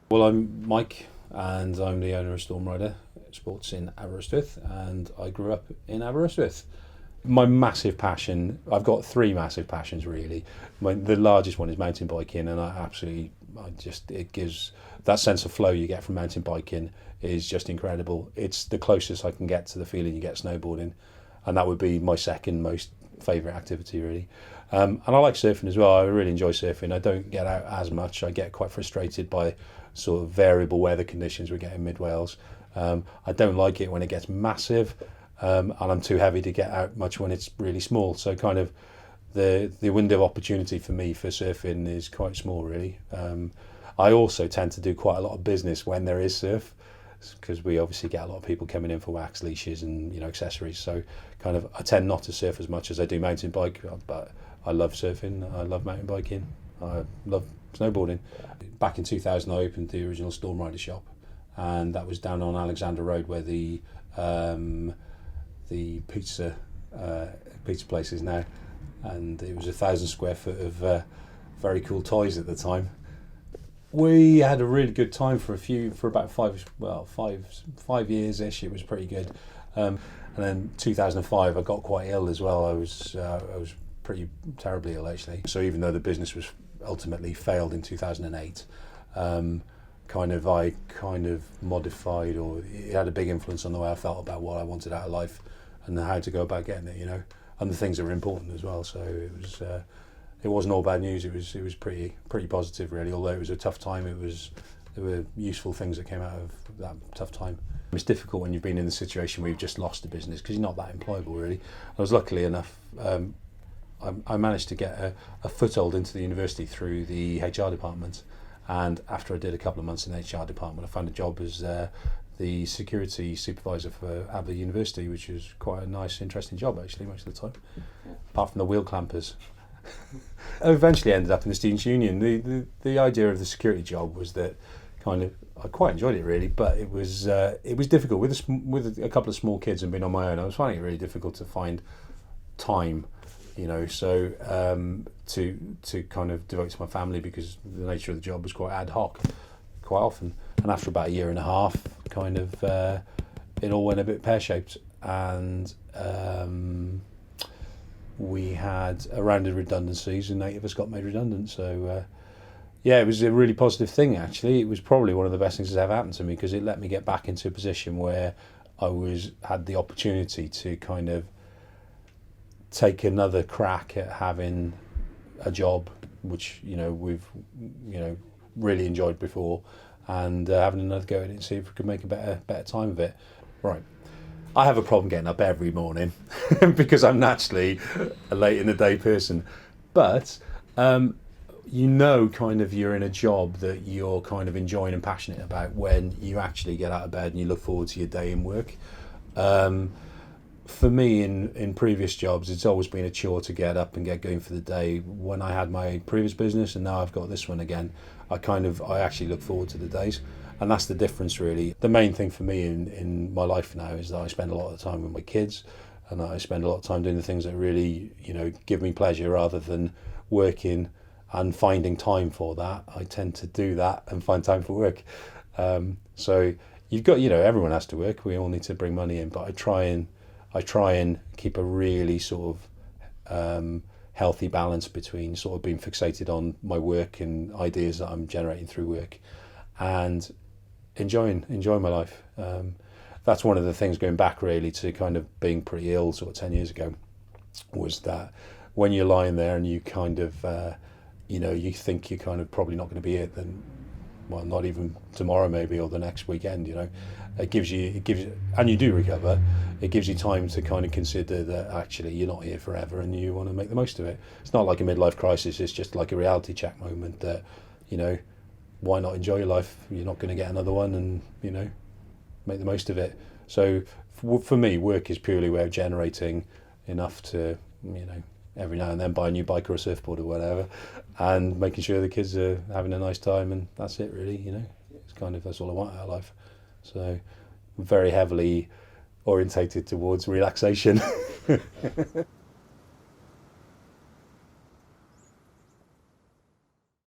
Well, I'm Mike, and I'm the owner of Stormrider Sports in Aberystwyth, and I grew up in Aberystwyth. My massive passion, I've got three massive passions really. The largest one is mountain biking, and it gives that sense of flow you get from mountain biking is just incredible. It's the closest I can get to the feeling you get snowboarding, and that would be my second most favourite activity really. And I like surfing as well. I really enjoy surfing. I don't get out as much. I get quite frustrated by sort of variable weather conditions we get in mid Wales. I don't like it when it gets massive, and I'm too heavy to get out much when it's really small. So kind of the window of opportunity for me for surfing is quite small really. I also tend to do quite a lot of business when there is surf, because we obviously get a lot of people coming in for wax leashes and accessories. So kind of I tend not to surf as much as I do mountain bike, but I love surfing. I love mountain biking. I love snowboarding. Back in 2000, I opened the original Stormrider shop, and that was down on Alexander Road where the pizza place is now, and it was 1,000 square foot of very cool toys at the time. We had a really good time for about 5 years ish. It was pretty good, and then 2005 I got quite ill as well. I was pretty terribly ill actually. So even though the business was ultimately failed in 2008, I kind of modified, or it had a big influence on the way I felt about what I wanted out of life and how to go about getting it, and the things that were important as well. So it wasn't all bad news. It was pretty positive really. Although it was a tough time, there were useful things that came out of that tough time. It's difficult when you've been in the situation where you've just lost the business because you're not that employable really. I was luckily enough. I managed to get a foothold into the university through the HR department, and after I did a couple of months in the HR department, I found a job as the security supervisor for Aber University, which was quite a nice, interesting job actually most of the time, apart from the wheel clampers. I eventually ended up in the Students' Union. The idea of the security job was that I quite enjoyed it really, but it was difficult with a couple of small kids and being on my own. I was finding it really difficult to find time, so to kind of devote to my family, because the nature of the job was quite ad hoc quite often. And after about a year and a half, it all went a bit pear-shaped, and we had a round of redundancies and 8 of us got made redundant. So it was a really positive thing actually. It was probably one of the best things that's ever happened to me, because it let me get back into a position where I had the opportunity to kind of take another crack at having a job which we've really enjoyed before, and having another go at it and see if we could make a better time of it. Right. I have a problem getting up every morning because I'm naturally a late in the day person. But kind of you're in a job that you're kind of enjoying and passionate about when you actually get out of bed and you look forward to your day in work. For me, in previous jobs, it's always been a chore to get up and get going for the day. When I had my previous business and now I've got this one again, I actually look forward to the days. And that's the difference really. The main thing for me in my life now is that I spend a lot of time with my kids, and I spend a lot of time doing the things that really, give me pleasure, rather than working and finding time for that. I tend to do that and find time for work. So you've got, everyone has to work. We all need to bring money in, but I try and keep a really sort of healthy balance between sort of being fixated on my work and ideas that I'm generating through work, and enjoying my life. That's one of the things, going back really to kind of being pretty ill sort of 10 years ago, was that when you're lying there and you kind of you think you're kind of probably not going to be it, then not even tomorrow maybe, or the next weekend, it gives you, and you do recover. It gives you time to kind of consider that actually you're not here forever and you want to make the most of it. It's not like a midlife crisis. It's just like a reality check moment that why not enjoy your life? You're not going to get another one, and make the most of it. So for me, work is purely a way of generating enough to every now and then buy a new bike or a surfboard or whatever, and making sure the kids are having a nice time, and that's it really. That's all I want out of life. So I'm very heavily orientated towards relaxation.